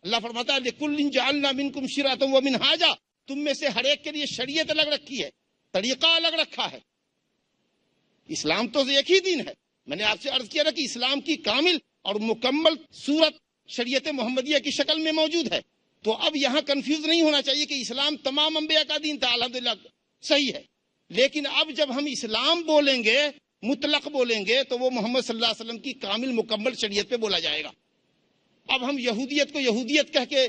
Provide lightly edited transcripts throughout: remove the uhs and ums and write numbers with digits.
اللہ فرماتا ہے لِكُلٍّ جَعَلْنَا مِنْكُمْ شِرْعَةً وَمِنْهَاجًا، تم میں سے ہر ایک کے لیے شریعت الگ رکھی ہے، طریقہ الگ رکھا ہے۔ اسلام تو ایک ہی دین ہے۔ میں نے آپ سے عرض کیا تھا کہ اسلام کی کامل اور مکمل صورت شریعت محمدیہ کی شکل میں موجود ہے۔ تو اب یہاں کنفیوز نہیں ہونا چاہیے کہ اسلام تمام انبیاء کا دین تھا، الحمدللہ صحیح ہے، لیکن اب جب ہم اسلام بولیں گے، مطلق بولیں گے، تو وہ محمد صلی اللہ علیہ وسلم کی کامل مکمل شریعت پہ بولا جائے گا۔ اب ہم یہودیت کو یہودیت کہہ کے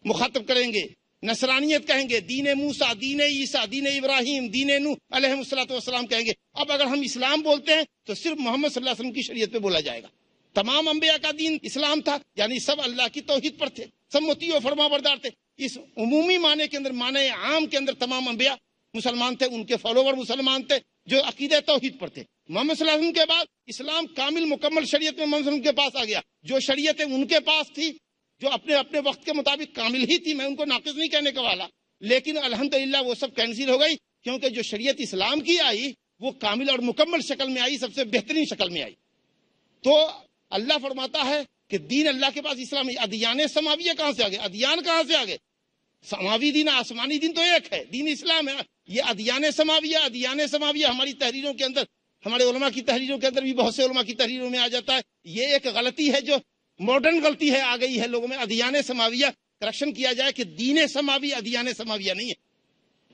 مخاطب کریں گے، نصرانیت کہیں گے، دین موسیٰ، دین عیسیٰ، دین ابراہیم، دین نوح علیہ السلام کہیں گے۔ اب اگر ہم اسلام بولتے ہیں تو صرف محمد صلی اللہ علیہ وسلم کی شریعت پہ بولا جائے گا۔ تمام انبیاء کا دین اسلام تھا، یعنی سب اللہ کی توحید پر تھے، سب مطیع و فرما بردار تھے۔ اس عمومی معنی کے اندر، معنی عام کے اندر تمام انبیاء مسلمان تھے، ان کے فالوور مسلمان تھے جو عقیدہ توحید پر تھے۔ محمد صلی اللہ علیہ وسلم کے بعد اسلام کامل مکمل شریعت میں محمد صلی اللہ علیہ وسلم کے پاس آ گیا۔ جو شریعتیں ان کے پاس تھی، جو اپنے اپنے وقت کے مطابق کامل ہی تھی، میں ان کو ناقص نہیں کہنے کا والا، لیکن الحمدللہ وہ سب کینسل ہو گئی، کیونکہ جو شریعت اسلام کی آئی وہ کامل اور مکمل شکل میں آئی، سب سے بہترین شکل میں آئی۔ تو اللہ فرماتا ہے کہ دین اللہ کے پاس اسلام، ادیان سماویہ کہاں سے آگے؟ ادیان کہاں سے آگے؟ سماوی دین، آسمانی دین تو ایک ہے، دین اسلام ہے۔ یہ ادیان سماویہ ہماری تحریروں کے اندر، ہمارے علماء کی تحریروں کے اندر بھی، بہت سے علماء کی تحریروں میں آ جاتا ہے۔ یہ ایک غلطی ہے جو ماڈرن غلطی ہے، آ گئی ہے لوگوں میں۔ ادیان سماویہ کریکشن کیا جائے کہ دین سماوی ادیان سماویہ نہیں ہے۔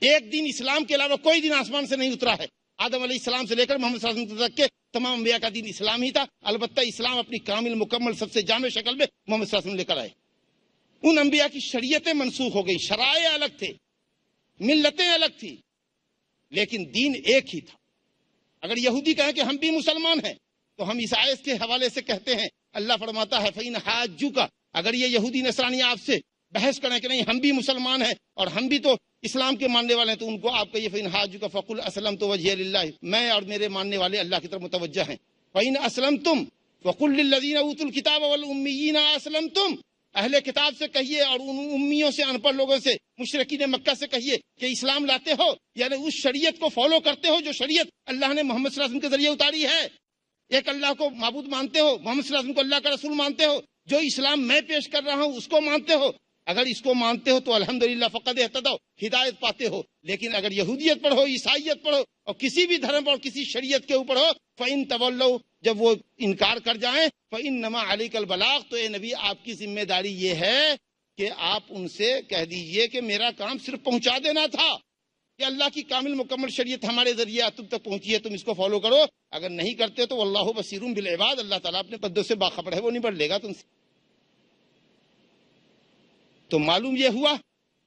ایک دین اسلام کے علاوہ کوئی دین آسمان سے نہیں اترا ہے۔ آدم علیہ السلام سے لے کر محمد صلی اللہ علیہ وسلم تک کے تمام انبیاء کا دین اسلام ہی تھا، البتہ اسلام اپنی کامل مکمل سب سے جامع شکل میں محمد صلی اللہ علیہ وسلم لے کر آئے۔ ان انبیاء کی شریعتیں منسوخ ہو گئی، شرائع الگ تھے، ملتیں الگ تھی، لیکن دین ایک ہی تھا۔ اگر یہودی کہیں کہ ہم بھی مسلمان ہیں تو ہم اس آیت کے حوالے سے کہتے ہیں، اللہ فرماتا ہے فَإِنْ حَاجُّوكَ، اگر یہ یہودی نصرانی آپ سے بحث کریں کہ نہیں ہم بھی مسلمان ہیں اور ہم بھی تو اسلام کے ماننے والے ہیں، تو ان کو آپ کہیے فَإِنْ حَاجُّوكَ فَقُلْ أَسْلَمْتُ وَجْهِيَ لِلَّهِ، میں اور میرے ماننے والے اللہ کی طرف متوجہ ہیں۔ فَإِنْ أَسْلَمْتُمْ فَقُلْ لِلَّذِينَ أُوتُوا الْكِتَابَ وَالْأُمِّيِّينَ أَسْلَمْتُمْ، اہل کتاب سے کہیے اور ان امیوں سے، ان پڑھ لوگوں سے، مشرکین مکہ سے کہیے کہ اسلام لاتے ہو، یعنی اس شریعت کو فالو کرتے ہو جو شریعت اللہ نے محمد صلی اللہ علیہ وسلم کے ذریعے اتاری ہے۔ ایک اللہ کو معبود مانتے ہو، محمد صلی اللہ علیہ وسلم کو اللہ کا رسول مانتے ہو، جو اسلام میں پیش کر رہا ہوں اس کو مانتے ہو۔ اگر اس کو مانتے ہو تو الحمدللہ فقد اہتدوا، ہدایت پاتے ہو۔ لیکن اگر یہودیت پر ہو، عیسائیت پر ہو، اور کسی بھی دھرم پر اور کسی شریعت کے اوپر ہو، فَإِن تَوَلَّوْا، جب وہ انکار کر جائیں، فَإِنَّمَا عَلَيْكَ الْبَلَاغُ، تو اے نبی آپ کی ذمہ داری یہ ہے کہ آپ ان سے کہہ دیجئے کہ میرا کام صرف پہنچا دینا تھا، کہ اللہ کی کامل مکمل شریعت ہمارے ذریعے تم تک پہنچی ہے، تم اس کو فالو کرو۔ اگر نہیں کرتے تو واللہ بصیر بالعباد، اللہ تعالیٰ اپنے بندوں سے باخبر ہے، وہ نہیں پڑھ لے گا تم سے۔ تو معلوم یہ ہوا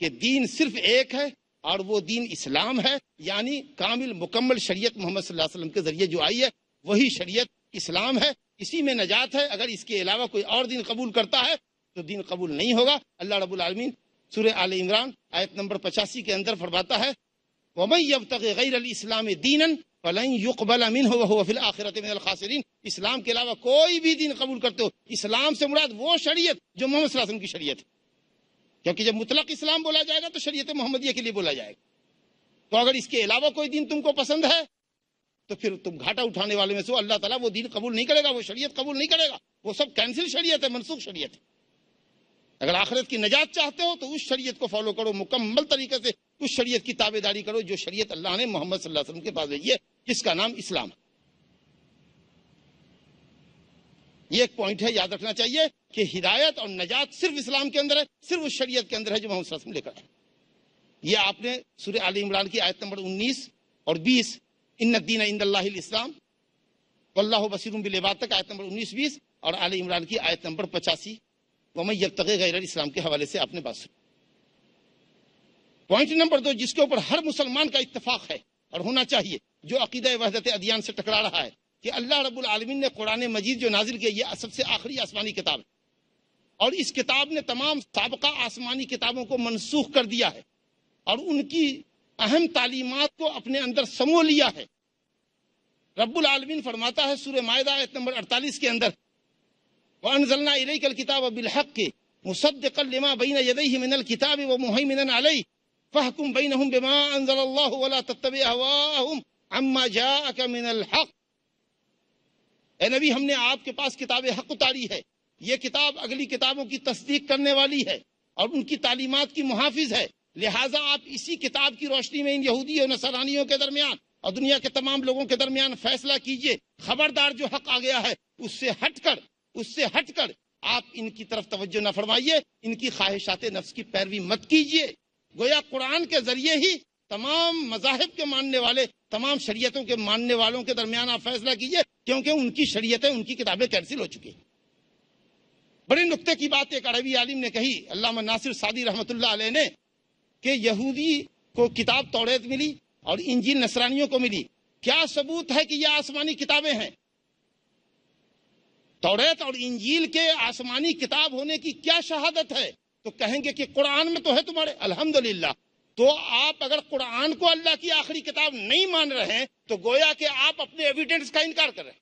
کہ دین صرف ایک ہے اور وہ دین اسلام ہے، یعنی کامل مکمل شریعت محمد صلی اللہ علیہ وسلم کے ذریعے جو آئی ہے وہی شریعت اسلام ہے، اسی میں نجات ہے۔ اگر اس کے علاوہ کوئی اور دین قبول کرتا ہے تو دین قبول نہیں ہوگا۔ اللہ رب العالمین سورہ آل عمران آیت نمبر 85 کے اندر فرماتا ہے وَمَن يَبْتَغِ غَيْرَ الْإِسْلَامِ دِينًا فَلَن يُقْبَلَ مِنْهُ وَهُوَ فِي الْآخِرَةِ مِنَ الْخَاسِرِينَ، اسلام کے علاوہ کوئی بھی دین قبول کرتے ہو، اسلام سے مراد وہ شریعت جو محمد صلی اللہ علیہ وسلم کی شریعت ہے، کیونکہ جب مطلق اسلام بولا جائے گا تو شریعت محمدیہ کے لیے بولا جائے گا۔ تو اگر اس کے علاوہ کوئی دین تم کو پسند ہے تو پھر تم گھاٹا اٹھانے والے میں سے ہو، اللہ تعالیٰ وہ دین قبول نہیں کرے گا، وہ شریعت قبول نہیں کرے گا، وہ سب کینسل شریعت ہے، منسوخ شریعت ہے۔ اگر آخرت کی نجات چاہتے ہو تو اس شریعت کو فالو کرو، مکمل طریقے سے اس شریعت کی تابع داری کرو جو شریعت اللہ نے محمد صلی اللہ علیہ وسلم کے پاس بھیجی ہے، جس کا نام اسلام ہے۔ یہ ایک پوائنٹ ہے، یاد رکھنا چاہیے کہ ہدایت اور نجات صرف اسلام کے اندر ہے، صرف اس شریعت کے اندر ہے جو محمد صلی اللہ علیہ وسلم لے کر آئے۔ یہ آپ نے سورہ آل عمران کی آیت نمبر 19 اور 20، ان الدین عند اللہ الاسلام واللہ بصیر بالعباد تک، آیت نمبر 19 20، اور آل عمران کی آیت نمبر 85 وَمَن يَبْتَغِ غَيْرَ الْإِسْلَامِ کے حوالے سے آپ نے بات سنی۔ پوائنٹ نمبر 2 جس کے اوپر ہر مسلمان کا اتفاق ہے اور ہونا چاہیے، جو عقیدہ وحدت ادیان سے ٹکرا رہا ہے، کہ اللہ رب العالمین نے قرآن مجید جو نازل کیا یہ سب سے آخری آسمانی کتاب ہے، اور اس کتاب نے تمام سابقہ آسمانی کتابوں کو منسوخ کر دیا ہے اور ان کی اہم تعلیمات کو اپنے اندر سمو لیا ہے۔ رب العالمین فرماتا ہے سورہ مائدہ آیت نمبر 48 کے اندر وَأَنزَلْنَا إِلَيْكَ الْكِتَابَ بِالْحَقِّ مُصَدِّقًا لِمَا بَيْنَ يَدَيْهِ مِنَ الْكِتَابِ وَمُهَيْمِنًا عَلَيْهِ فَاحْكُم بَيْنَهُم بِمَا أَنزَلَ اللَّهُ وَلَا تَتَّبِعْ أَهْوَاءَهُمْ عَمَّا جَاءَكَ مِنَ الْحَقِّ۔ اے نبی، ہم نے آپ کے پاس کتاب حق اتاری ہے، یہ کتاب اگلی کتابوں کی تصدیق کرنے والی ہے اور ان کی تعلیمات کی محافظ ہے، لہٰذا آپ اسی کتاب کی روشنی میں ان یہودی اور نصرانیوں کے درمیان اور دنیا کے تمام لوگوں کے درمیان فیصلہ کیجئے۔ خبردار جو حق آ گیا ہے اس سے ہٹ کر آپ ان کی طرف توجہ نہ فرمائیے، ان کی خواہشات نفس کی پیروی مت کیجئے۔ گویا قرآن کے ذریعے ہی تمام مذاہب کے ماننے والے، تمام شریعتوں کے ماننے والوں کے درمیان آپ فیصلہ کیجئے، کیونکہ ان کی شریعتیں، ان کی کتابیں کینسل ہو چکی ہیں۔ بڑے نکتے کی بات ایک عربی عالم نے کہی، علامہ ناصر سعدی رحمۃ اللہ علیہ نے، کہ یہودی کو کتاب توریت ملی اور انجیل نصرانیوں کو ملی، کیا ثبوت ہے کہ یہ آسمانی کتابیں ہیں؟ توریت اور انجیل کے آسمانی کتاب ہونے کی کیا شہادت ہے؟ تو کہیں گے کہ قرآن میں تو ہے تمہارے، الحمدللہ۔ تو آپ اگر قرآن کو اللہ کی آخری کتاب نہیں مان رہے ہیں تو گویا کہ آپ اپنے ایویڈنس کا انکار کر رہے ہیں،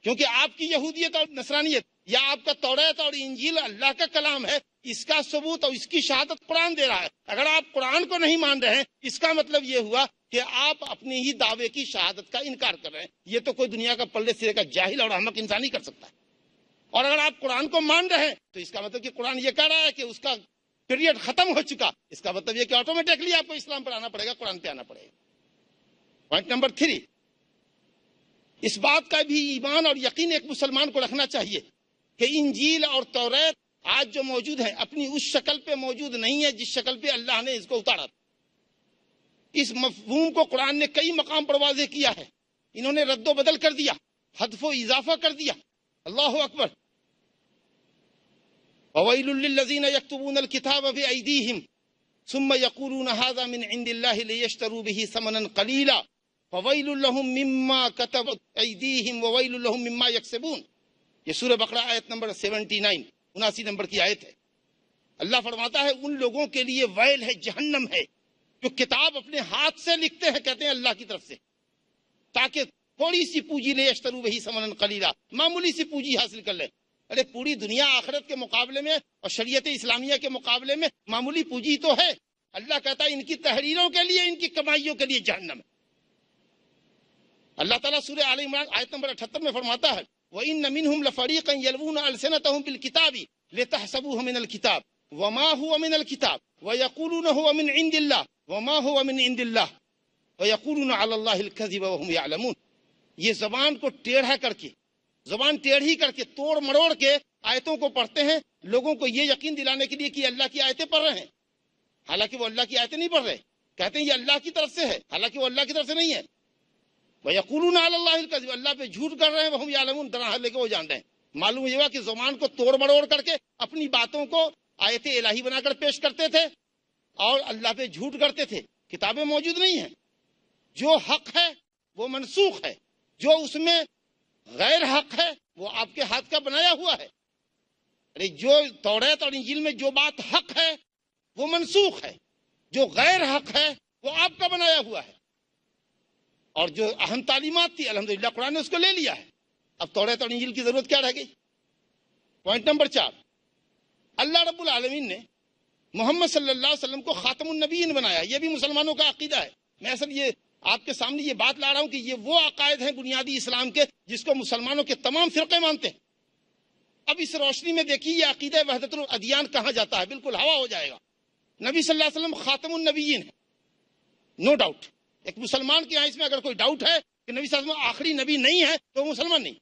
کیونکہ آپ کی یہودیت اور نصرانیت یا آپ کا توریت اور انجیل اللہ کا کلام ہے، اس کا ثبوت اور اس کی شہادت قرآن دے رہا ہے۔ اگر آپ قرآن کو نہیں مان رہے ہیں، اس کا مطلب یہ ہوا کہ آپ اپنے ہی دعوے کی شہادت کا انکار کر رہے ہیں۔ یہ تو کوئی دنیا کا پلے سرے کا جاہل اور احمق انسان ہی کر سکتا ہے۔ اور اگر آپ قرآن کو مان رہے ہیں تو اس کا مطلب کہ قرآن یہ کہہ رہا ہے کہ اس کا پیریڈ ختم ہو چکا، اس کا مطلب یہ کہ آٹومیٹکلی آپ کو اسلام پر آنا پڑے گا، قرآن پہ آنا پڑے گا۔ پوائنٹ نمبر 3، اس بات کا بھی ایمان اور یقین ایک مسلمان کو رکھنا چاہیے کہ انجیل اور توریت آج جو موجود ہے اپنی اس شکل پہ موجود نہیں ہے جس شکل پہ اللہ نے اس کو اتارا تھا۔ اس مفہوم کو قرآن نے کئی مقام پر واضح کیا ہے، انہوں نے رد و بدل کر دیا، حذف و اضافہ کر دیا۔ اللہ اکبر۔ وَوَيْلٌ لِّلَّذِينَ يَكْتُبُونَ الْكِتَابَ بِأَيْدِيهِمْ ثُمَّ يَقُولُونَ هَذَا مِنْ عِندِ اللَّهِ لِيَشْتَرُوا بِهِ ثَمَنًا قَلِيلًا فَوَيْلٌ لَّهُم مِّمَّا كَتَبَتْ أَيْدِيهِمْ وَوَيْلٌ لَّهُم مِّمَّا يَكْسِبُونَ۔ یہ سورہ بقرہ آیت نمبر 79، 79 نمبر کی آیت ہے۔ اللہ فرماتا ہے ان لوگوں کے لیے ویل ہے، جہنم ہے، جو کتاب اپنے ہاتھ سے لکھتے ہیں، کہتے ہیں اللہ کی طرف سے، تاکہ تھوڑی سی پونجی لے یشتروا بہ ثمنا قلیلا، معمولی سی پونجی حاصل کر لے۔ ارے پوری دنیا آخرت کے مقابلے میں اور شریعت اسلامیہ کے مقابلے میں معمولی پونجی تو ہے۔ اللہ کہتا ہے ان کی تحریروں کے لیے، ان کی کمائیوں کے لیے جہنم ہے۔ اللہ تعالیٰ سورہ آل عمران آیت نمبر 78 میں فرماتا ہے وَإِنَّ مِنْهُمْ لَفَرِيقًا يَلْوُونَ أَلْسِنَتَهُمْ بِالْكِتَابِ لِتَحْسَبُوهُ مِنَ الْكِتَابِ وَمَا هُوَ مِنَ الْكِتَابِ وَيَقُولُونَ هُوَ مِنْ عِنْدِ اللَّهِ وَمَا هُوَ مِنْ عِنْدِ اللَّهِ وَيَقُولُونَ عَلَى اللَّهِ الْكَذِبَ وَهُمْ يَعْلَمُونَ۔ یہ زبان کو ٹیڑھا کر کے، زبان ٹیڑھی کر کے، توڑ مروڑ کے آیتوں کو پڑھتے ہیں، لوگوں کو یہ یقین دلانے کے لیے کہ اللہ کی آیتیں پڑھ رہے ہیں، حالانکہ وہ اللہ کی آیتیں نہیں پڑھ رہے، کہتے ہیں یہ اللہ کی طرف سے ہے، حالانکہ وہ اللہ کی طرف سے نہیں ہے۔ وَيَقُولُونَ عَلَى اللَّهِ الْكَذِبَ، اللہ پہ جھوٹ کر رہے ہیں، وَهُمْ يَعْلَمُونَ، درحال لے کے وہ جان رہے ہیں۔ معلوم یہ ہوا کہ زبان کو توڑ مروڑ کر کے اپنی باتوں کو آیت الہی بنا کر پیش کرتے تھے اور اللہ پہ جھوٹ کرتے تھے۔ کتابیں موجود نہیں ہیں، جو حق ہے وہ منسوخ ہے، جو اس میں غیر حق ہے وہ آپ کے ہاتھ کا بنایا ہوا ہے۔ ارے جو توریت اور انجیل میں جو بات حق ہے وہ منسوخ ہے، جو غیر حق ہے وہ آپ کا بنایا ہوا ہے، اور جو اہم تعلیمات تھی الحمدللہ قرآن نے اس کو لے لیا ہے۔ اب توریت اور انجیل کی ضرورت کیا رہ گئی؟ پوائنٹ نمبر 4، اللہ رب العالمین نے محمد صلی اللہ علیہ وسلم کو خاتم النبیین بنایا۔ یہ بھی مسلمانوں کا عقیدہ ہے۔ میں اصل یہ آپ کے سامنے یہ بات لا رہا ہوں کہ یہ وہ عقائد ہیں بنیادی اسلام کے جس کو مسلمانوں کے تمام فرقے مانتے ہیں۔ اب اس روشنی میں دیکھیے یہ عقیدہ وحدت الادیان کہاں جاتا ہے، بالکل ہوا ہو جائے گا۔ نبی صلی اللہ علیہ وسلم خاتم النبیین ہے، نو ڈاؤٹ۔ ایک مسلمان کے یہاں اس میں اگر کوئی ڈاؤٹ ہے کہ نبی صلی اللہ علیہ وسلم آخری نبی نہیں ہے تو وہ مسلمان نہیں۔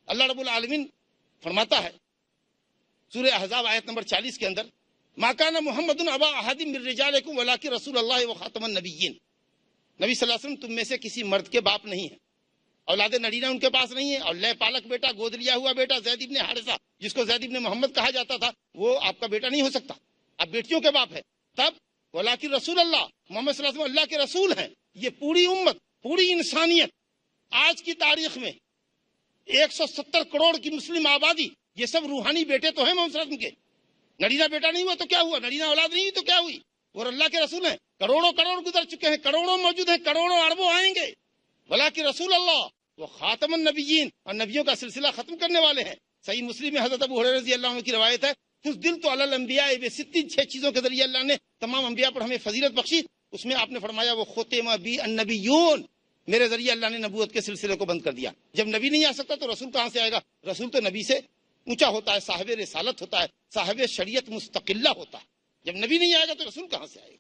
اللہ رب العالمین فرماتا ہے سورہ احزاب آیت نمبر 40 کے اندر ما کان محمد ابا احد من رجالکم ولکن رسول اللہ وخاتم النبیین۔ نبی صلی اللہ علیہ وسلم تم میں سے کسی مرد کے باپ نہیں ہے، اولاد نرینہ ان کے پاس نہیں ہے، اور لے پالک بیٹا، گود لیا ہوا بیٹا زید ابن حارثہ جس کو زید ابن محمد کہا جاتا تھا وہ آپ کا بیٹا نہیں ہو سکتا، آپ بیٹیوں کے باپ ہے۔ تب ولکن رسول اللہ، محمد صلی اللہ علیہ وسلم اللہ کے رسول ہیں۔ یہ پوری امت، پوری انسانیت، آج کی تاریخ میں 170 کروڑ کی مسلم آبادی، یہ سب روحانی بیٹے تو ہیں محمد صلی اللہ علیہ وسلم کے۔ نرینہ بیٹا نہیں ہوا تو کیا ہوا، نرینہ اولاد نہیں ہوئی تو کیا ہوئی، وہ اللہ کے رسول ہیں۔ کروڑوں کروڑ گزر چکے ہیں، کروڑوں موجود ہیں، کروڑوں اربوں آئیں گے۔ ولکن رسول اللہ وہ خاتم النبیین، اور نبیوں کا سلسلہ ختم کرنے والے ہیں۔ صحیح مسلم میں حضرت ابو ہریرہ رضی اللہ عنہ کی روایت ہے فضلت علی الانبیاء بستین، 6 چیزوں کے ذریعے اللہ نے تمام انبیاء پر ہمیں فضیلت بخشی۔ اس میں آپ نے فرمایا وہ ختم بی النبیون، میرے ذریعے اللہ نے نبوت کے سلسلے کو بند کر دیا۔ جب نبی نہیں آ سکتا تو رسول کہاں سے آئے گا؟ رسول تو نبی سے اونچا ہوتا ہے، صاحب رسالت ہوتا ہے، صاحب شریعت مستقلہ ہوتا ہے۔ جب نبی نہیں آئے گا تو رسول کہاں سے آئے گا؟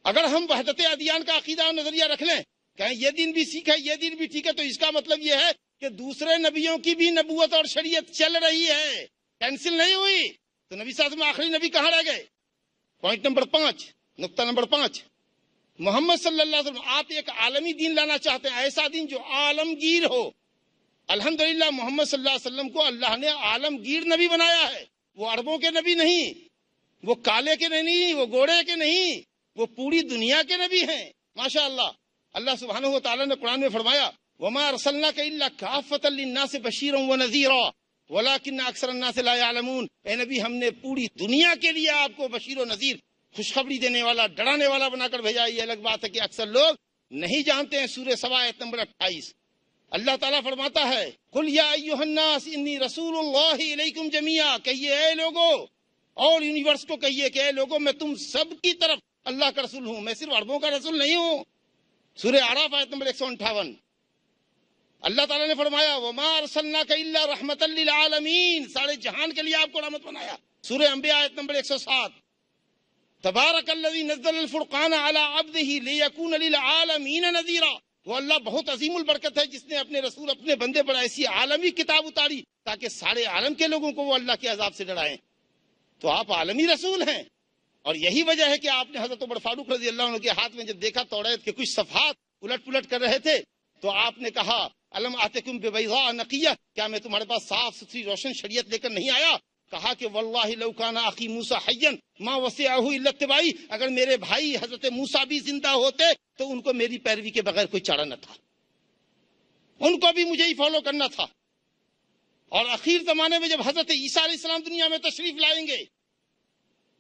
اگر ہم وحدت ادیان کا عقیدہ اور نظریہ رکھ لیں، کہیں یہ دین بھی ٹھیک ہے، یہ دین بھی ٹھیک ہے، تو اس کا مطلب یہ ہے کہ دوسرے نبیوں کی بھی نبوت اور شریعت چل رہی ہے، کینسل نہیں ہوئی۔ تو نبی صلی اللہ علیہ وسلم آخری نبی کہاں رہ گئے؟ پوائنٹ نمبر 5، نقطہ نمبر 5، محمد صلی اللہ علیہ وسلم آپ ایک عالمی دین لانا چاہتے ہیں، ایسا دین جو عالمگیر ہو۔ الحمدللہ محمد صلی اللہ علیہ وسلم کو اللہ نے عالمگیر نبی بنایا ہے۔ وہ عربوں کے نبی نہیں، وہ کالے کے نہیں، وہ گوڑے کے نہیں، وہ پوری دنیا کے نبی ہیں۔ ماشاءاللہ، اللہ سبحانہ و تعالیٰ نے قرآن میں فرمایا وَمَا أَرْسَلْنَاكَ إِلَّا كَافَّةً لِلنَّاسِ بَشِيرًا وَنَذِيرًا وَلَكِنَّ أَكْثَرَ النَّاسِ لَا يَعْلَمُونَ۔ اے نبی، ہم نے پوری دنیا کے لیے آپ کو بشیر و نذیر، خوشخبری دینے والا، ڈرانے والا بنا کر بھیجا۔ یہ الگ بات ہے کہ اکثر لوگ نہیں جانتے ہیں۔ سورہ سبا آیت نمبر 28 اللہ تعالیٰ فرماتا ہے قُلْ يَا أَيُّهَا النَّاسِ إِنِّي رَسُولُ اللَّهِ إِلَيْكُمْ جَمِيعًا، کہیے اے لوگو، اور یونیورس کو کہیے کہ اے لوگو، میں تم سب کی طرف اللہ کا رسول ہوں، میں صرف عربوں کا رسول نہیں ہوں۔ سورہ اعراف آیت نمبر 158 اللہ تعالیٰ نے فرمایا وَمَا أَرْسَلْنَاكَ إِلَّا رَحْمَةً لِلْعَالَمِينَ، سارے جہان کے لیے آپ کو رحمت بنایا۔ سورہ انبیاء آیت نمبر 107 تبارک الذی نزل الفرقان علی عبدہ لیکون للعالمین نذیرا۔ وہ اللہ بہت عظیم البرکت ہے جس نے اپنے رسول، اپنے بندے پر ایسی عالمی کتاب اتاری تاکہ سارے عالم کے لوگوں کو وہ اللہ کے عذاب سے ڈرائیں۔ تو آپ عالمی رسول ہیں، اور یہی وجہ ہے کہ آپ نے حضرت عمر فاروق رضی اللہ عنہ کے ہاتھ میں جب دیکھا توریت کے کچھ صفحات الٹ پلٹ کر رہے تھے تو آپ نے کہا الم آتکم ببیضاء نقیہ، کیا میں تمہارے پاس صاف ستھری روشن شریعت لے کر نہیں آیا؟ کہا کہ واللہ لو کان اخی موسیٰ حیا ما وسعہ الا اتباعی، اگر میرے بھائی حضرت موسیٰ بھی زندہ ہوتے تو ان کو میری پیروی کے بغیر کوئی چارہ نہ تھا، ان کو بھی مجھے ہی فالو کرنا تھا۔ اور اخیر زمانے میں جب حضرت عیسیٰ علیہ السلام دنیا میں تشریف لائیں گے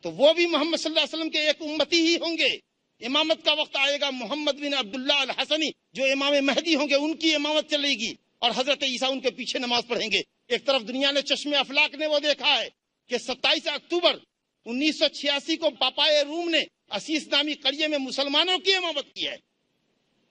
تو وہ بھی محمد صلی اللہ علیہ وسلم کے ایک امتی ہی ہوں گے۔ امامت کا وقت آئے گا، محمد بن عبداللہ الحسنی جو امام مہدی ہوں گے ان کی امامت چلے گی، اور حضرت عیسیٰ ان کے پیچھے نماز پڑھیں گے۔ ایک طرف دنیا نے چشم افلاک نے وہ دیکھا ہے کہ 27 اکتوبر 1986 کو پاپائے روم نے اسیس نامی قریے میں مسلمانوں کی امامت کی ہے،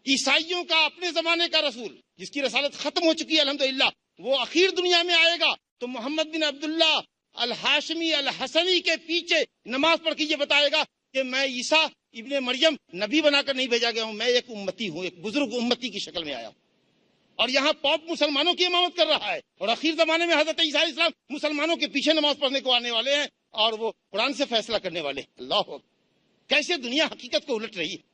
عیسائیوں کا اپنے زمانے کا رسول جس کی رسالت ختم ہو چکی ہے الحمدللہ، وہ اخیر دنیا میں آئے گا تو محمد بن عبداللہ الحاشمی الحسنی کے پیچھے نماز پڑھ کے یہ بتائے گا کہ میں عیسیٰ ابن مریم نبی بنا کر نہیں بھیجا گیا ہوں، میں ایک امتی ہوں، ایک بزرگ امتی کی شکل میں آیا ہوں۔ اور یہاں پوپ مسلمانوں کی امامت کر رہا ہے، اور اخیر زمانے میں حضرت عیسیٰ علیہ السلام مسلمانوں کے پیچھے نماز پڑھنے کو آنے والے ہیں، اور وہ قرآن سے فیصلہ کرنے والے ہیں۔ اللہ اکبر، کیسے دنیا حقیقت کو الٹ رہی ہے۔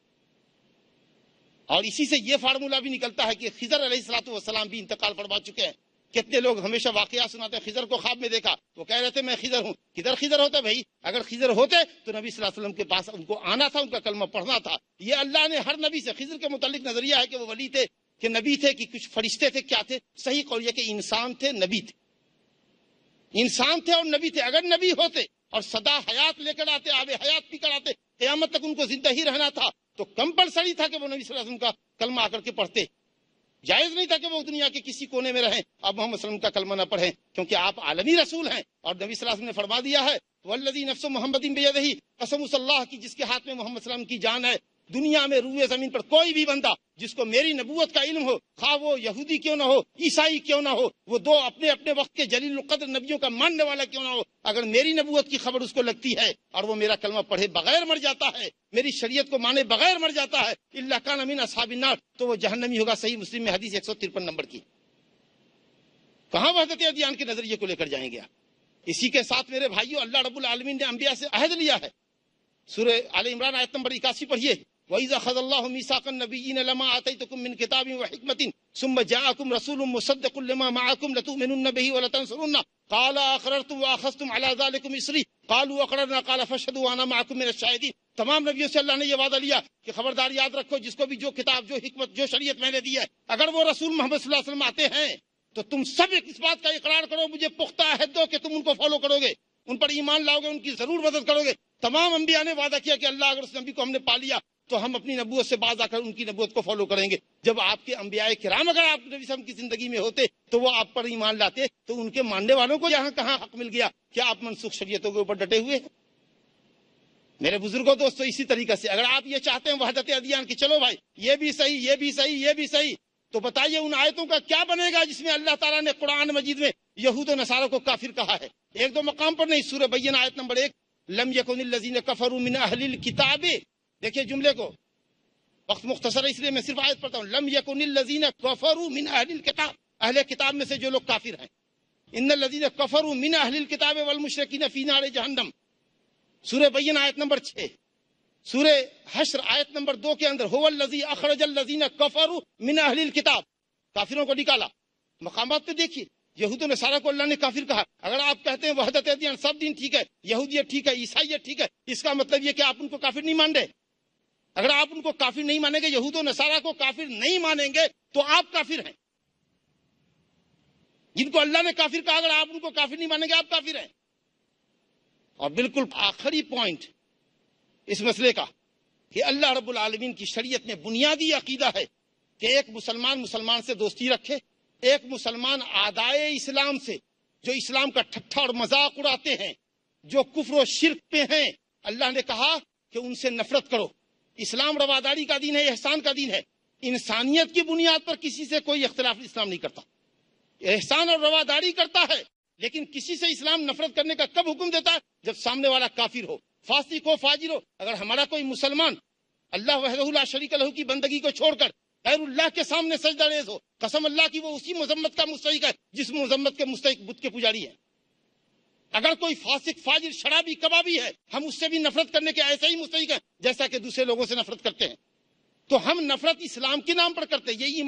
اور اسی سے یہ فارمولہ بھی نکلتا ہے کہ خضر علیہ السلام بھی انتقال فرما چکے ہیں۔ کتنے لوگ ہمیشہ واقعات سناتے ہیں خضر کو خواب میں دیکھا، وہ کہہ رہے تھے میں خضر ہوں۔ خضر ہوتا بھائی، اگر خضر ہوتے تو نبی صلی اللہ علیہ وسلم کے پاس ان کو آنا تھا، ان کا کلمہ پڑھنا تھا۔ یہ اللہ نے ہر نبی سے خضر کے متعلق نظریہ ہے کہ وہ ولی تھے کہ نبی تھے کہ کچھ فرشتے تھے، کیا تھے؟ صحیح قول یہ کہ انسان تھے، نبی تھے، انسان تھے اور نبی تھے۔ اگر نبی ہوتے اور سدا حیات لے کر آتے، آب حیات پی کر آتے، قیامت تک ان کو زندہ ہی رہنا تھا، تو کمپلسری تھا کہ وہ نبی صلی اللہ علیہ وسلم کا کلمہ آ کر کے پڑھتے، جائز نہیں تھا کہ وہ دنیا کے کسی کونے میں رہیں اب محمد صلی اللہ علیہ وسلم کا کلمہ نہ پڑھیں، کیونکہ آپ عالمی رسول ہیں۔ اور نبی صلی اللہ علیہ وسلم نے فرما دیا ہے والذی نفس محمد بیدہ، قسم اس اللہ کی جس کے ہاتھ میں محمد صلی اللہ علیہ وسلم کی جان ہے، دنیا میں روئے زمین پر کوئی بھی بندہ جس کو میری نبوت کا علم ہو، خواہ وہ یہودی کیوں نہ ہو، عیسائی کیوں نہ ہو، وہ دو اپنے اپنے وقت کے جلیل القدر نبیوں کا ماننے والا کیوں نہ ہو، اگر میری نبوت کی خبر اس کو لگتی ہے اور وہ میرا کلمہ پڑھے بغیر مر جاتا ہے، میری شریعت کو مانے بغیر مر جاتا ہے، الا کان من اصحاب النار، تو وہ جہنمی ہوگا۔ صحیح مسلم میں حدیث 153 نمبر کی۔ کہاں وحدت ادیان کے نظریے کو لے کر جائیں گے آپ؟ اسی کے ساتھ میرے بھائیوں اللہ رب العالمین نے انبیاء سے عہد لیا ہے۔ سورہ آل عمران آیت نمبر 81 پڑھیے وَإِذَا أَخَذَ اللَّهُ مِيثَاقَ النَّبِيِّينَ لَمَا آتَيْتُكُم مِّن كِتَابٍ وَحِكْمَةٍ ثُمَّ جَاءَكُمْ رَسُولٌ مُّصَدِّقٌ لِّمَا مَعَكُمْ لَتُؤْمِنُنَّ بِهِ وَلَتَنصُرُنَّهُ قَالَ أَقْرَرْتُمْ وَأَخَذْتُمْ عَلَىٰ ذَٰلِكُمْ إِصْرِي قَالُوا أَقْرَرْنَا قَالَ فَاشْهَدُوا وَأَنَا مَعَكُم مِّنَ الشَّاهِدِينَ۔ تمام نبیوں سے اللہ نے یہ وعدہ لیا کہ خبردار یاد رکھو، جس کو بھی جو کتاب، جو حکمت، جو شریعت میں نے دی ہے، اگر وہ رسول محمد صلی اللہ علیہ وسلم آتے ہیں تو تم سب اس بات کا اقرار کرو، مجھے پختہ عہد دو کہ تم ان کو فالو کرو گے، ان پر ایمان لاؤ گے، ان کی ضرور مدد کرو گے۔ تمام انبیاء نے وعدہ کیا کہ اللہ اگر اس نبی کو ہم نے پا لیا تو ہم اپنی نبوت سے باز آ کر ان کی نبوت کو فالو کریں گے۔ جب آپ کے انبیاء کرام اگر آپ نبی صلی اللہ علیہ وسلم کی زندگی میں ہوتے تو وہ آپ پر ایمان لاتے، تو ان کے ماننے والوں کو یہاں کہاں حق مل گیا؟ کیا آپ منسوخ شریعتوں کے اوپر ڈٹے ہوئے ہیں؟ میرے بزرگوں دوستو، اسی طریقے سے اگر آپ یہ چاہتے ہیں وحدت ادیان کی چلو بھائی یہ بھی صحیح، یہ بھی صحیح، یہ بھی صحیح، تو بتائیے ان آیتوں کا کیا بنے گا جس میں اللہ تعالیٰ نے قرآن مجید میں یہود و نصارہ کو کافر کہا ہے؟ ایک دو مقام پر نہیں، سورہ بینہ آیت نمبر 1، لم یکن الذین کفروا من اہل الکتاب، دیکھیے جملے کو، وقت مختصر ہے اس لیے میں صرف آیت پڑھتا ہوں، لم یکن الذین کفروا من اہل الکتاب، اہل کتاب میں سے جو لوگ کافر ہیں، ان الذین کفروا من اہل الکتاب والمشرکین فی نار جہنم، سورہ بینہ آیت نمبر 6، سورہ حشر آیت نمبر 2 کے اندر هو الذی اخرج الذین کفروا من اہل الکتاب، کافروں کو نکالا۔ مقامات پہ دیکھیے یہود و نصارہ کو اللہ نے کافر کہا۔ اگر آپ کہتے ہیں وحدت ادیان، سب دین ٹھیک ہے، یہودیت ٹھیک ہے، عیسائیت ٹھیک ہے، اس کا مطلب یہ کہ آپ ان کو کافر نہیں مان رہے۔ اگر آپ ان کو کافر نہیں مانیں گے، یہود و نصارہ کو کافر نہیں مانیں گے، تو آپ کافر ہیں۔ جن کو اللہ نے کافر کہا، اگر آپ ان کو کافر نہیں مانیں گے، آپ کافر ہیں۔ اور بالکل آخری پوائنٹ اس مسئلے کا کہ اللہ رب العالمین کی شریعت میں بنیادی عقیدہ ہے کہ ایک مسلمان سے دوستی رکھے، ایک مسلمان اعدائے اسلام سے، جو اسلام کا ٹھٹھا اور مذاق اڑاتے ہیں، جو کفر و شرک پہ ہیں، اللہ نے کہا کہ ان سے نفرت کرو۔ اسلام رواداری کا دین ہے، احسان کا دین ہے۔ انسانیت کی بنیاد پر کسی سے کوئی اختلاف اسلام نہیں کرتا، احسان اور رواداری کرتا ہے، لیکن کسی سے اسلام نفرت کرنے کا کب حکم دیتا ہے؟ جب سامنے والا کافر ہو، فاسق ہو، فاجر ہو۔ اگر ہمارا کوئی مسلمان اللہ وحدہ لا شریک لہ کی بندگی کو چھوڑ کر غیر اللہ کے سامنے سجدہ ریز ہو، قسم اللہ کی وہ اسی مذمت کا مستحق ہے جس مذمت کے مستحق بت کے پجاری ہیں۔ اگر کوئی فاسق، فاجر، شرابی، کبابی ہے، ہم اس سے بھی نفرت کرنے کے ایسے ہی مستحق ہیں جیسا کہ دوسرے لوگوں سے نفرت کرتے ہیں۔ تو ہم نفرت اسلام کے نام پر کرتے ہیں، یہ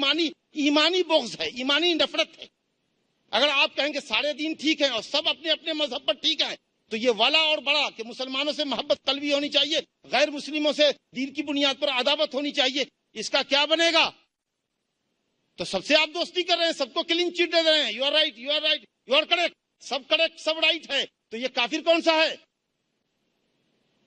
ایمانی بغض ہے، ایمانی نفرت ہے۔ اگر آپ کہیں گے سارے دین ٹھیک ہیں اور سب اپنے اپنے مذہب پر ٹھیک ہیں، تو یہ والا اور بڑا کہ مسلمانوں سے محبت قلبی ہونی چاہیے، غیر مسلموں سے دین کی بنیاد پر عداوت ہونی چاہیے، اس کا کیا بنے گا؟ تو سب سے آپ دوستی کر رہے ہیں، سب کو کلین چٹ دے رہے ہیں، you are right, you are right, you are correct, سب رائٹ ہے، تو یہ کافر کون سا ہے؟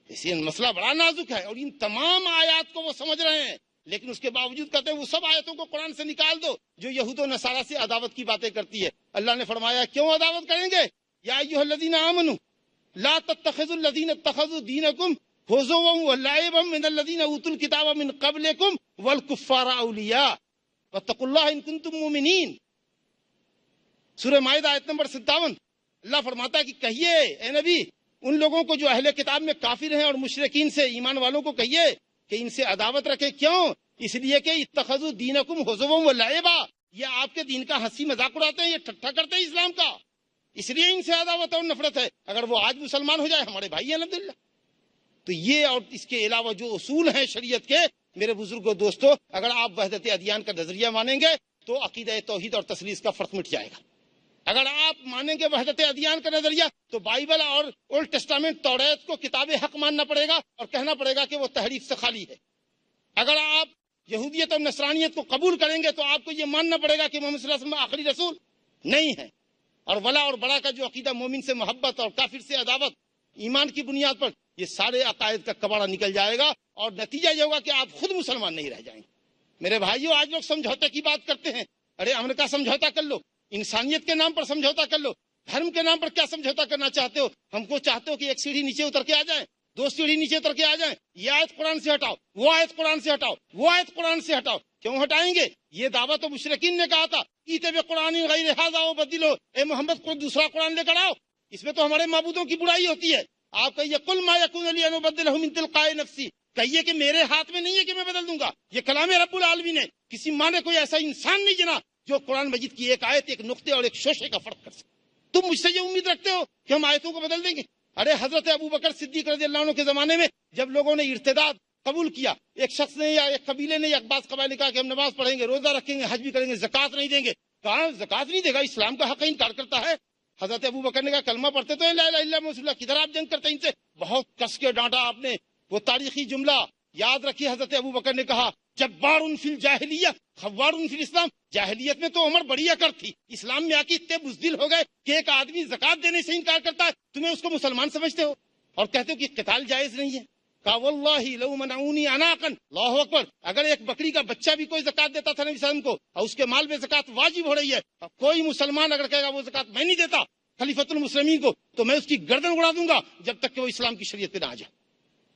اس لیے مسئلہ بڑا نازک ہے، اور ان تمام آیات کو وہ سمجھ رہے ہیں، لیکن اس کے باوجود کہتے ہیں وہ سب آیتوں کو قرآن سے نکال دو جو یہود و نصارہ سے عداوت کی باتیں کرتی ہے۔ اللہ نے فرمایا کیوں عداوت کریں گے؟ یا ایھا الذین آمنوا لا تتخذوا الذین اتخذوا دینکم ہزوا ولعبا من الذین اوتوا الکتاب من قبلکم والکفار اولیاء واتقوا اللہ ان کنتم مؤمنین۔ سورہ مائدہ آیت نمبر 57، اللہ فرماتا ہے کہ کہیے اے نبی ان لوگوں کو جو اہل کتاب میں کافر ہیں اور مشرکین سے، ایمان والوں کو کہیے کہ ان سے عداوت رکھے۔ کیوں؟ اس لیے کہ اتخذوا دینکم ہزوا ولعبا، یہ آپ کے دین کا ہنسی مذاق اڑاتے ہیں، یہ ٹھٹھا کرتے ہیں اسلام کا، اس لیے ان سے عداوت اور نفرت ہے۔ اگر وہ آج مسلمان ہو جائے، ہمارے بھائی ہیں الحمدللہ۔ تو یہ اور اس کے علاوہ جو اصول ہیں شریعت کے، میرے بزرگوں دوستو، اگر آپ وحدت ادیان کا نظریہ مانیں گے تو عقیدہ توحید اور تثلیث کا فرق مٹ جائے گا۔ اگر آپ مانیں گے وحدت ادیان کا نظریہ تو بائبل اور اولڈ ٹیسٹامنٹ توریت کو کتاب حق ماننا پڑے گا اور کہنا پڑے گا کہ وہ تحریف سے خالی ہے۔ اگر آپ یہودیت اور نصرانیت کو قبول کریں گے تو آپ کو یہ ماننا پڑے گا کہ محمد صلی اللہ علیہ وسلم آخری رسول نہیں ہے۔ اور ولا اور بڑا کا جو عقیدہ مومن سے محبت اور کافر سے عداوت ایمان کی بنیاد پر، یہ سارے عقائد کا کباڑہ نکل جائے گا، اور نتیجہ یہ ہوگا کہ آپ خود مسلمان نہیں رہ جائیں گے۔ میرے بھائیوں، آج لوگ سمجھوتے کی بات کرتے ہیں، ارے امن کا سمجھوتا کر لو، انسانیت کے نام پر سمجھوتا کر لو، دھرم کے نام پر کیا سمجھوتا کرنا چاہتے ہو؟ ہم کو چاہتے ہو کہ ایک سیڑھی نیچے اتر کے آ جائیں، 2 سیڑھی نیچے اتر کے آ جائیں، یہ آیت قرآن سے ہٹاؤ، وہ آیت قرآن سے ہٹاؤ، وہ آیت قرآن سے ہٹاؤ۔ کیوں ہٹائیں گے؟ یہ دعویٰ تو مشرکین نے کہا تھا، ایتے بے قرآن غیر ھذا وبدلو، اے محمد کوئی دوسرا قرآن لے کر آؤ، اس میں تو ہمارے معبودوں کی برائی ہوتی ہے۔ آپ کہیے قل ما یکون لی ان ابدلہ من تلقاء نفسی، کہیے کہ میرے ہاتھ میں نہیں ہے کہ میں بدل دوں گا، یہ کلام رب العالمین ہے۔ کسی ماں نے کوئی ایسا انسان نہیں جنا جو قرآن مجید کی ایک آیت، ایک نقطے اور ایک شوشے کا فرق کر سکے۔ تم مجھ سے یہ امید رکھتے ہو کہ ہم آیتوں کو بدل دیں گے؟ ارے حضرت ابوبکر صدیق رضی اللہ عنہ کے زمانے میں جب لوگوں نے ارتداد قبول کیا، ایک شخص نے یا ایک قبیلے نے یا بعض قبائل نے کہا کہ ہم نماز پڑھیں گے، روزہ رکھیں گے، حج بھی کریں گے، زکوٰۃ نہیں دیں گے۔ کہا زکوٰۃ نہیں دے گا، اسلام کا حق انکار کرتا ہے۔ حضرت ابوبکر نے کہا کلمہ پڑھتے تو ہیں لا الہ الا اللہ محمد رسول اللہ، کدھر آپ جنگ کرتے ہیں ان سے؟ بہت کس کے ڈانٹا آپ نے۔ وہ تاریخی جملہ یاد رکھیے، حضرت ابوبکر نے کہا جبار فی الجاہلیہ خوار فی الاسلام، جاہلیت میں تو عمر بڑی اکڑ تھی، اسلام میں آ کے اتنے بزدل ہو گئے کہ ایک آدمی زکوٰۃ دینے سے انکار کرتا ہے، تمہیں اس کو مسلمان سمجھتے ہو اور کہتے ہو کہ قتال جائز نہیں ہے۔ کہا واللہ لو منعونی عناقا، اللہ اکبر، اگر ایک بکری کا بچہ بھی کوئی زکوٰۃ دیتا تھا نبی صلی اللہ علیہ وسلم کو، اور اس کے مال میں زکوٰۃ واجب ہو رہی ہے، کوئی مسلمان اگر کہے گا وہ زکوٰۃ میں نہیں دیتا خلیفۃ المسلمین کو، تو میں اس کی گردن اڑا دوں گا جب تک کہ وہ اسلام کی شریعت پہ نہ آ جائے۔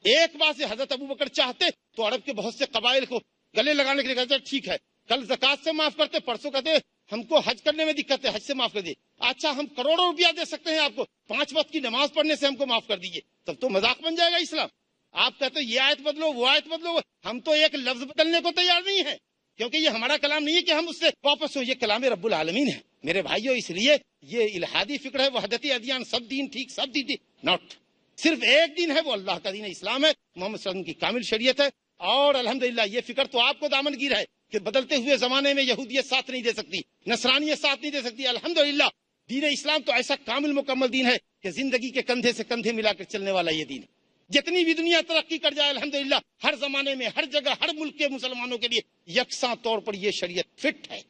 ایک بات سے حضرت ابوبکر چاہتے تو عرب کے بہت سے قبائل کو گلے لگانے کے لیے کہتے ٹھیک ہے کل زکات سے معاف کرتے، پرسوں کہتے ہم کو حج کرنے میں دقت ہے، حج سے معاف کر دیے۔ اچھا ہم کروڑوں روپیہ دے سکتے ہیں آپ کو، 5 وقت کی نماز پڑھنے سے ہم کو معاف کر دیجیے، تب تو مذاق بن جائے گا اسلام۔ آپ کہتے یہ آیت بدلو وہ آیت بدلو، ہم تو ایک لفظ بدلنے کو تیار نہیں ہے، کیونکہ یہ ہمارا کلام نہیں ہے کہ ہم اس سے واپس ہو، یہ کلام رب العالمین ہے میرے بھائیوں۔ اس لیے یہ الہادی فکر ہے، وحدتی ادیان، سب دین ٹھیک، سب دین ناٹ، صرف ایک دین ہے، وہ اللہ کا دین اسلام ہے، محمد صلی اللہ علیہ وسلم کی کامل شریعت ہے۔ اور الحمدللہ یہ فکر تو آپ کو دامن گیر ہے کہ بدلتے ہوئے زمانے میں یہودیت ساتھ نہیں دے سکتی، نصرانیت ساتھ نہیں دے سکتی۔ الحمدللہ دین اسلام تو ایسا کامل مکمل دین ہے کہ زندگی کے کندھے سے کندھے ملا کر چلنے والا یہ دین ہے۔ جتنی بھی دنیا ترقی کر جائے الحمدللہ ہر زمانے میں، ہر جگہ، ہر ملک کے مسلمانوں کے لیے یکساں طور پر یہ شریعت فٹ ہے،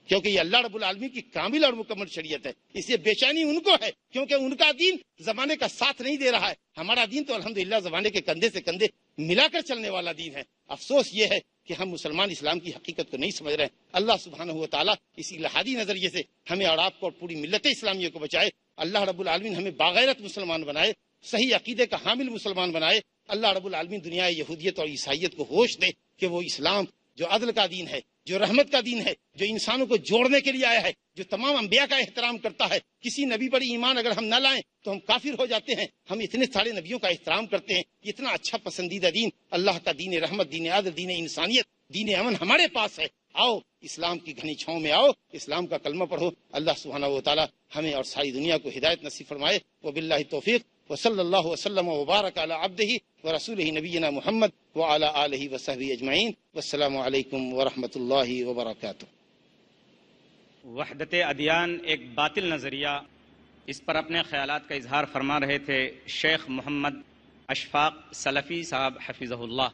کیونکہ یہ اللہ رب العالمین کی کامل اور مکمل شریعت ہے۔ اس لیے بے چینی ان کو ہے کیونکہ ان کا دین زمانے کا ساتھ نہیں دے رہا ہے، ہمارا دین تو الحمدللہ زمانے کے کندھے سے کندھے ملا کر چلنے والا دین ہے۔ افسوس یہ ہے کہ ہم مسلمان اسلام کی حقیقت کو نہیں سمجھ رہے ہیں۔ اللہ سبحانہ و تعالیٰ اس الہادی نظریے سے ہمیں اور آپ کو اور پوری ملت اسلامیہ کو بچائے۔ اللہ رب العالمین ہمیں باغیرت مسلمان بنائے، صحیح عقیدے کا حامل مسلمان بنائے۔ اللہ رب العالمین دنیا یہودیت اور عیسائیت کو ہوش دے کہ وہ اسلام جو عدل کا دین ہے، جو رحمت کا دین ہے، جو انسانوں کو جوڑنے کے لیے آیا ہے، جو تمام انبیاء کا احترام کرتا ہے۔ کسی نبی پر ایمان اگر ہم نہ لائیں تو ہم کافر ہو جاتے ہیں۔ ہم اتنے سارے نبیوں کا احترام کرتے ہیں، اتنا اچھا پسندیدہ دین اللہ کا دین رحمت، دین عدل، دین انسانیت، دین امن ہمارے پاس ہے۔ آؤ اسلام کی گھنی چھاؤں میں آؤ، اسلام کا کلمہ پڑھو۔ اللہ سبحانہ و تعالی ہمیں اور ساری دنیا کو ہدایت نصیب فرمائے۔ وباللہ توفیق، وصلی اللہ وسلم وبارک علی عبدہ ورسولہ نبینا محمد وعلی آلہ وصحبہ اجمعین۔ والسلام علیکم ورحمۃ اللہ وبرکاتہ۔ وحدت ادیان ایک باطل نظریہ، اس پر اپنے خیالات کا اظہار فرما رہے تھے شیخ محمد اشفاق سلفی صاحب حفظہ اللہ۔